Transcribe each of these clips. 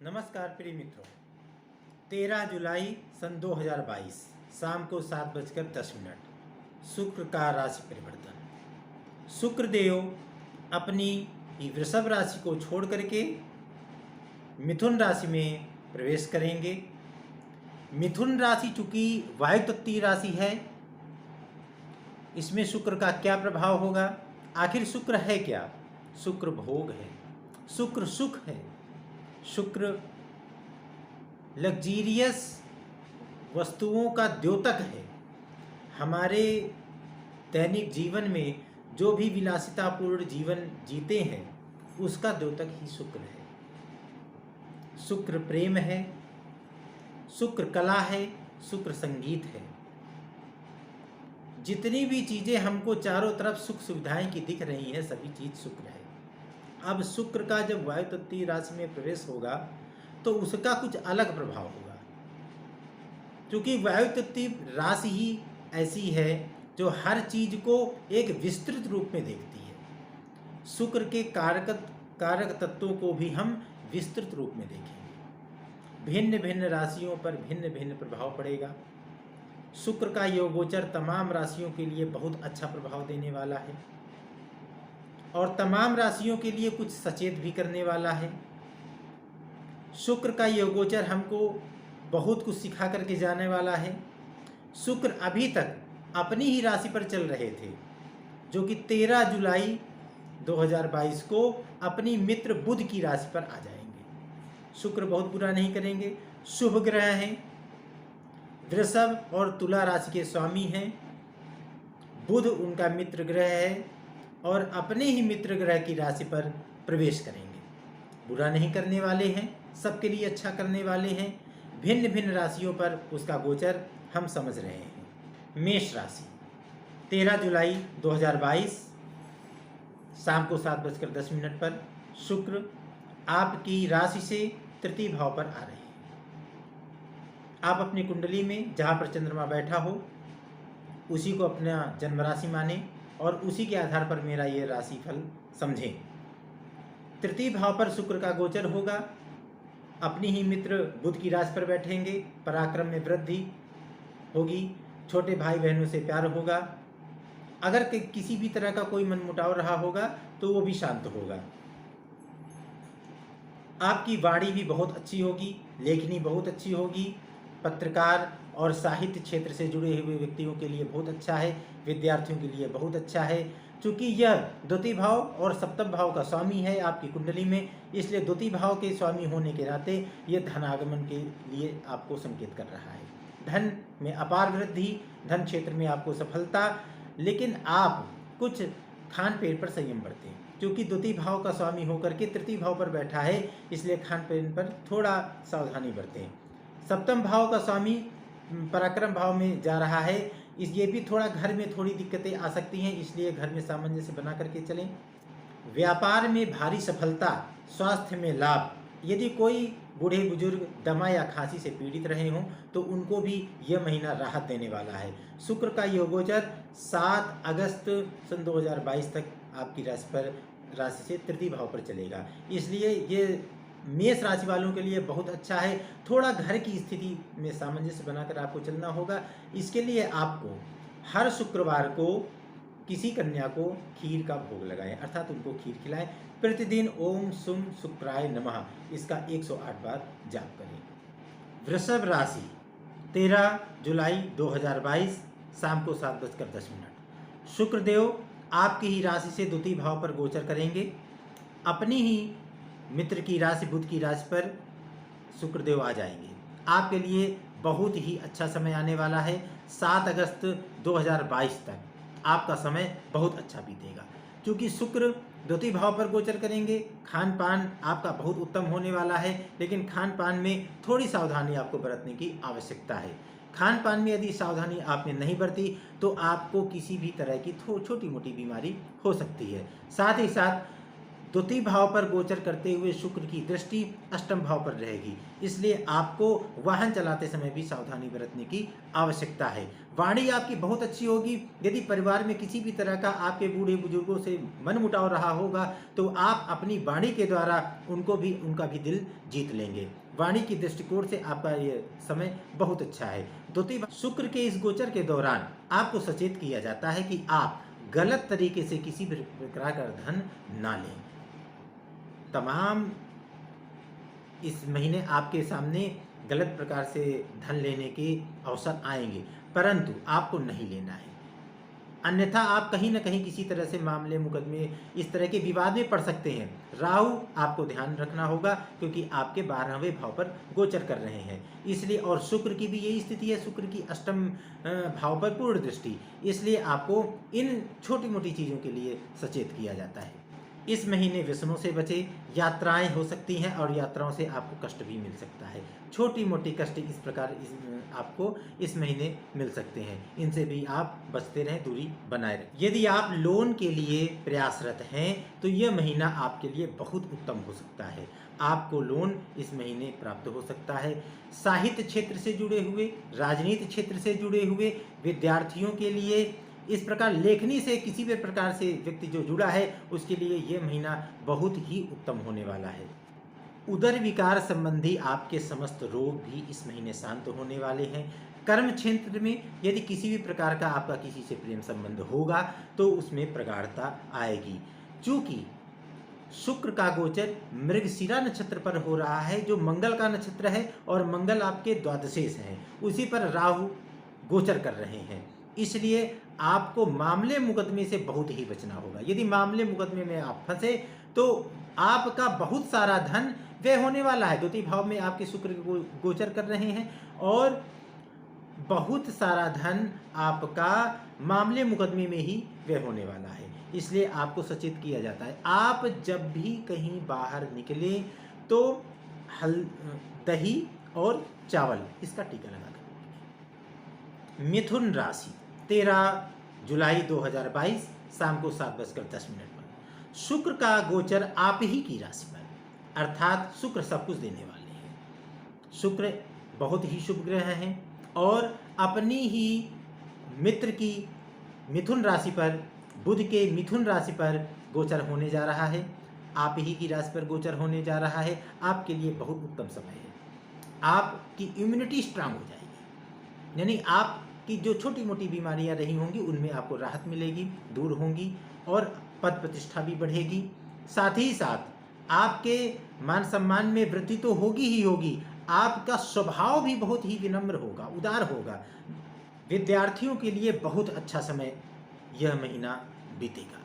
नमस्कार प्रिय मित्रों, 13 जुलाई सन 2022 शाम को 7:10 शुक्र का राशि परिवर्तन। शुक्र देव अपनी वृषभ राशि को छोड़ करके मिथुन राशि में प्रवेश करेंगे। मिथुन राशि चूंकि वायु तत्वीय राशि है, इसमें शुक्र का क्या प्रभाव होगा? आखिर शुक्र है क्या? शुक्र भोग है, शुक्र सुख है, शुक्र लग्जीरियस वस्तुओं का द्योतक है। हमारे दैनिक जीवन में जो भी विलासितापूर्ण जीवन जीते हैं उसका द्योतक ही शुक्र है। शुक्र प्रेम है, शुक्र कला है, शुक्र संगीत है। जितनी भी चीज़ें हमको चारों तरफ सुख सुविधाएं की दिख रही हैं, सभी चीज़ शुक्र है। अब शुक्र का जब वायु तत्वीय राशि में प्रवेश होगा तो उसका कुछ अलग प्रभाव होगा, क्योंकि वायु तत्वीय राशि ही ऐसी है जो हर चीज को एक विस्तृत रूप में देखती है। शुक्र के कारक तत्वों को भी हम विस्तृत रूप में देखेंगे। भिन्न भिन्न राशियों पर भिन्न भिन्न प्रभाव पड़ेगा। शुक्र का योगोचर तमाम राशियों के लिए बहुत अच्छा प्रभाव देने वाला है और तमाम राशियों के लिए कुछ सचेत भी करने वाला है। शुक्र का योगोचर हमको बहुत कुछ सिखा करके जाने वाला है। शुक्र अभी तक अपनी ही राशि पर चल रहे थे, जो कि 13 जुलाई 2022 को अपनी मित्र बुध की राशि पर आ जाएंगे। शुक्र बहुत बुरा नहीं करेंगे। शुभ ग्रह हैं, वृषभ और तुला राशि के स्वामी हैं। बुध उनका मित्र ग्रह है और अपने ही मित्र ग्रह की राशि पर प्रवेश करेंगे। बुरा नहीं करने वाले हैं, सबके लिए अच्छा करने वाले हैं। भिन्न भिन्न राशियों पर उसका गोचर हम समझ रहे हैं। मेष राशि 13 जुलाई 2022 शाम को 7:10 पर शुक्र आपकी राशि से तृतीय भाव पर आ रहे हैं। आप अपनी कुंडली में जहाँ पर चंद्रमा बैठा हो उसी को अपना जन्म राशि माने और उसी के आधार पर मेरा ये राशि फल समझें। तृतीय भाव पर शुक्र का गोचर होगा। अपनी ही मित्र बुध की राशि पर बैठेंगे। पराक्रम में वृद्धि होगी। छोटे भाई बहनों से प्यार होगा। अगर किसी भी तरह का कोई मनमुटाव रहा होगा तो वो भी शांत होगा। आपकी वाणी भी बहुत अच्छी होगी, लेखनी बहुत अच्छी होगी। पत्रकार और साहित्य क्षेत्र से जुड़े हुए व्यक्तियों के लिए बहुत अच्छा है। विद्यार्थियों के लिए बहुत अच्छा है। चूँकि यह द्वितीय भाव और सप्तम भाव का स्वामी है आपकी कुंडली में, इसलिए द्वितीय भाव के स्वामी होने के नाते यह धनागमन के लिए आपको संकेत कर रहा है। धन में अपार वृद्धि, धन क्षेत्र में आपको सफलता, लेकिन आप कुछ खान पीन पर संयम बरतें, क्योंकि द्वितीय भाव का स्वामी होकर के तृतीय भाव पर बैठा है, इसलिए खान पीन पर थोड़ा सावधानी बरतें। सप्तम भाव का स्वामी पराक्रम भाव में जा रहा है, ये भी थोड़ा घर में थोड़ी दिक्कतें आ सकती हैं, इसलिए घर में सामंजस्य बना करके चलें। व्यापार में भारी सफलता, स्वास्थ्य में लाभ। यदि कोई बूढ़े बुजुर्ग दमा या खांसी से पीड़ित रहे हों तो उनको भी यह महीना राहत देने वाला है। शुक्र का योगोचर 7 अगस्त सन 2022 तक आपकी राशि से तृतीय भाव पर चलेगा, इसलिए ये मेष राशि वालों के लिए बहुत अच्छा है। थोड़ा घर की स्थिति में सामंजस्य बनाकर आपको चलना होगा। इसके लिए आपको हर शुक्रवार को किसी कन्या को खीर का भोग लगाएं, अर्थात उनको खीर खिलाएं। प्रतिदिन ओम सुम शुक्राय नमः इसका 108 बार जाप करें। वृषभ राशि 13 जुलाई 2022 शाम को 7:10 शुक्रदेव आपकी ही राशि से द्वितीय भाव पर गोचर करेंगे। अपनी ही मित्र की राशि बुध की राशि पर शुक्रदेव आ जाएंगे। आपके लिए बहुत ही अच्छा समय आने वाला है। 7 अगस्त 2022 तक आपका समय बहुत अच्छा बीतेगा, क्योंकि शुक्र द्वितीय भाव पर गोचर करेंगे। खान पान आपका बहुत उत्तम होने वाला है, लेकिन खान पान में थोड़ी सावधानी आपको बरतने की आवश्यकता है। खान पान में यदि सावधानी आपने नहीं बरती तो आपको किसी भी तरह की छोटी मोटी बीमारी हो सकती है। साथ ही साथ द्वितीय भाव पर गोचर करते हुए शुक्र की दृष्टि अष्टम भाव पर रहेगी, इसलिए आपको वाहन चलाते समय भी सावधानी बरतने की आवश्यकता है। वाणी आपकी बहुत अच्छी होगी। यदि परिवार में किसी भी तरह का आपके बूढ़े बुजुर्गों से मनमुटाव रहा होगा तो आप अपनी वाणी के द्वारा उनका भी दिल जीत लेंगे। वाणी की दृष्टिकोण से आपका ये समय बहुत अच्छा है। द्वितीय शुक्र के इस गोचर के दौरान आपको सचेत किया जाता है कि आप गलत तरीके से किसी भी प्रकार का धन ना लें। तमाम इस महीने आपके सामने गलत प्रकार से धन लेने के अवसर आएंगे, परंतु आपको नहीं लेना है, अन्यथा आप कहीं ना कहीं किसी तरह से मामले मुकदमे इस तरह के विवाद में पड़ सकते हैं। राहु आपको ध्यान रखना होगा क्योंकि आपके 12वें भाव पर गोचर कर रहे हैं, इसलिए और शुक्र की भी यही स्थिति है, शुक्र की अष्टम भाव पर पूर्ण दृष्टि, इसलिए आपको इन छोटी मोटी चीज़ों के लिए सचेत किया जाता है। इस महीने व्यसनों से बचे, यात्राएं हो सकती हैं और यात्राओं से आपको कष्ट भी मिल सकता है। छोटी मोटी कष्ट इस प्रकार आपको इस महीने मिल सकते हैं, इनसे भी आप बचते रहें, दूरी बनाए रखें। यदि आप लोन के लिए प्रयासरत हैं तो यह महीना आपके लिए बहुत उत्तम हो सकता है, आपको लोन इस महीने प्राप्त हो सकता है। साहित्य क्षेत्र से जुड़े हुए, राजनीति क्षेत्र से जुड़े हुए विद्यार्थियों के लिए, इस प्रकार लेखनी से किसी भी प्रकार से व्यक्ति जो जुड़ा है उसके लिए ये महीना बहुत ही उत्तम होने वाला है। उदर विकार संबंधी आपके समस्त रोग भी इस महीने शांत होने वाले हैं। कर्म क्षेत्र में यदि किसी भी प्रकार का आपका किसी से प्रेम संबंध होगा तो उसमें प्रगाढ़ता आएगी। चूंकि शुक्र का गोचर मृगशिरा नक्षत्र पर हो रहा है जो मंगल का नक्षत्र है और मंगल आपके द्वादशेष हैं, उसी पर राहु गोचर कर रहे हैं, इसलिए आपको मामले मुकदमे से बहुत ही बचना होगा। यदि मामले मुकदमे में आप फंसे तो आपका बहुत सारा धन व्यय होने वाला है। द्वितीय भाव में आपके शुक्र गोचर कर रहे हैं और बहुत सारा धन आपका मामले मुकदमे में ही व्यय होने वाला है, इसलिए आपको सचेत किया जाता है। आप जब भी कहीं बाहर निकले तो दही और चावल इसका टीका लगा कर। मिथुन राशि 13 जुलाई 2022 शाम को 7:10 पर शुक्र का गोचर आप ही की राशि पर, अर्थात शुक्र सब कुछ देने वाले हैं। शुक्र बहुत ही शुभ ग्रह हैं और अपनी ही मित्र की मिथुन राशि पर, बुध के मिथुन राशि पर गोचर होने जा रहा है, आप ही की राशि पर गोचर होने जा रहा है। आपके लिए बहुत उत्तम समय है, आपकी इम्यूनिटी स्ट्रांग हो जाएगी, यानी आपकी जो छोटी मोटी बीमारियां रही होंगी उनमें आपको राहत मिलेगी, दूर होंगी और पद प्रतिष्ठा भी बढ़ेगी। साथ ही साथ आपके मान सम्मान में वृद्धि तो होगी ही होगी, आपका स्वभाव भी बहुत ही विनम्र होगा, उदार होगा। विद्यार्थियों के लिए बहुत अच्छा समय यह महीना बीतेगा।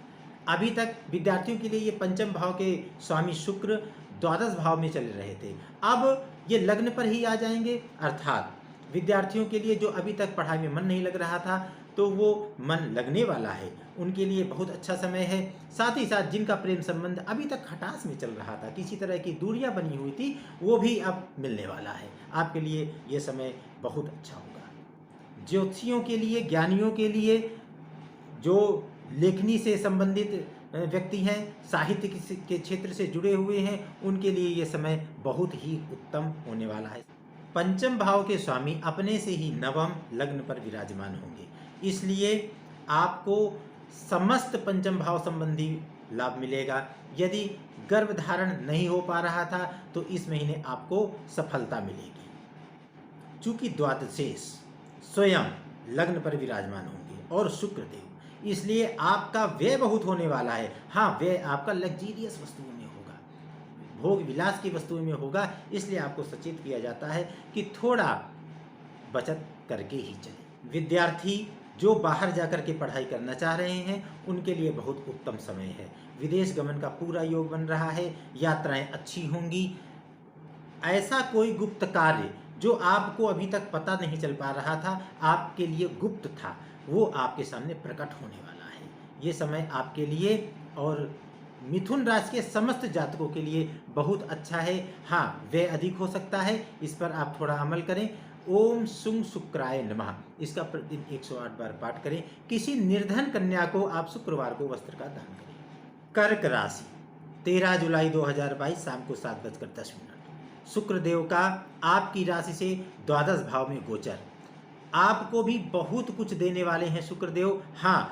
अभी तक विद्यार्थियों के लिए ये पंचम भाव के स्वामी शुक्र द्वादश भाव में चल रहे थे, अब ये लग्न पर ही आ जाएंगे, अर्थात विद्यार्थियों के लिए जो अभी तक पढ़ाई में मन नहीं लग रहा था तो वो मन लगने वाला है, उनके लिए बहुत अच्छा समय है। साथ ही साथ जिनका प्रेम संबंध अभी तक खटास में चल रहा था, किसी तरह की दूरियां बनी हुई थी, वो भी अब मिलने वाला है, आपके लिए ये समय बहुत अच्छा होगा। ज्योतिषियों के लिए, ज्ञानियों के लिए, जो लेखनी से संबंधित व्यक्ति हैं, साहित्य के क्षेत्र से जुड़े हुए हैं, उनके लिए ये समय बहुत ही उत्तम होने वाला है। पंचम भाव के स्वामी अपने से ही नवम लग्न पर विराजमान होंगे, इसलिए आपको समस्त पंचम भाव संबंधी लाभ मिलेगा। यदि गर्भ धारण नहीं हो पा रहा था तो इस महीने आपको सफलता मिलेगी, चूंकि द्वादशेष स्वयं लग्न पर विराजमान होंगे और शुक्र देव, इसलिए आपका व्यय बहुत होने वाला है। हाँ, व्यय आपका लग्जीरियस वस्तुओं में होगा, भोग विलास की वस्तुओं में होगा, इसलिए आपको सचेत किया जाता है कि थोड़ा बचत करके ही चलें। विद्यार्थी जो बाहर जाकर के पढ़ाई करना चाह रहे हैं उनके लिए बहुत उत्तम समय है, विदेश गमन का पूरा योग बन रहा है, यात्राएं अच्छी होंगी। ऐसा कोई गुप्त कार्य जो आपको अभी तक पता नहीं चल पा रहा था, आपके लिए गुप्त था, वो आपके सामने प्रकट होने वाला है। ये समय आपके लिए और मिथुन राशि के समस्त जातकों के लिए बहुत अच्छा है। हाँ, व्यय अधिक हो सकता है, इस पर आप थोड़ा अमल करें। ओम सुंग शुक्राय नमः इसका प्रतिदिन 108 बार पाठ करें। किसी निर्धन कन्या को आप शुक्रवार को वस्त्र का दान करें। कर्क राशि 13 जुलाई 2022 शाम को 7:10। शुक्रदेव का आपकी राशि से द्वादश भाव में गोचर। आपको भी बहुत कुछ देने वाले हैं शुक्रदेव। हाँ,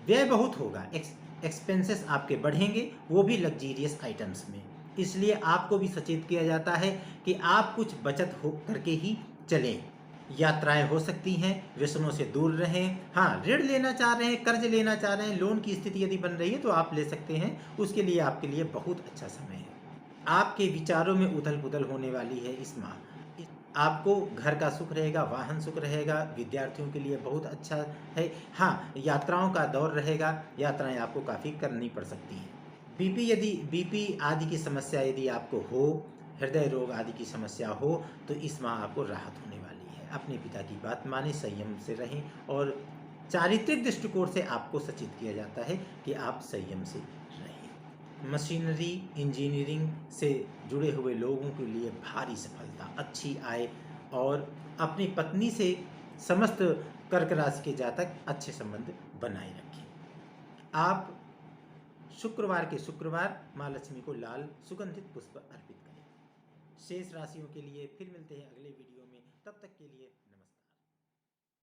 व्यय बहुत होगा, एक्सपेंसेस आपके बढ़ेंगे, वो भी लग्जीरियस आइटम्स में। इसलिए आपको भी सचेत किया जाता है कि आप कुछ बचत हो करके ही चलें। यात्राएं हो सकती हैं, व्यसनों से दूर रहें। हाँ, ऋण लेना चाह रहे हैं, कर्ज लेना चाह रहे हैं, लोन की स्थिति यदि बन रही है तो आप ले सकते हैं। उसके लिए आपके लिए बहुत अच्छा समय है। आपके विचारों में उथल पुथल होने वाली है इस माह। आपको घर का सुख रहेगा, वाहन सुख रहेगा, विद्यार्थियों के लिए बहुत अच्छा है। हाँ, यात्राओं का दौर रहेगा, यात्राएं आपको काफ़ी करनी पड़ सकती हैं। बीपी आदि की समस्या यदि आपको हो, हृदय रोग आदि की समस्या हो, तो इस माह आपको राहत होने वाली है। अपने पिता की बात माने, संयम से रहें, और चारित्रिक दृष्टिकोण से आपको सचेत किया जाता है कि आप संयम से रहें। मशीनरी इंजीनियरिंग से जुड़े हुए लोगों के लिए भारी सफलता, अच्छी आय, और अपनी पत्नी से समस्त कर्क राशि के जातक अच्छे संबंध बनाए रखें। आप शुक्रवार के शुक्रवार माँ लक्ष्मी को लाल सुगंधित पुष्प अर्पित करें। शेष राशियों के लिए फिर मिलते हैं अगले वीडियो में। तब तक के लिए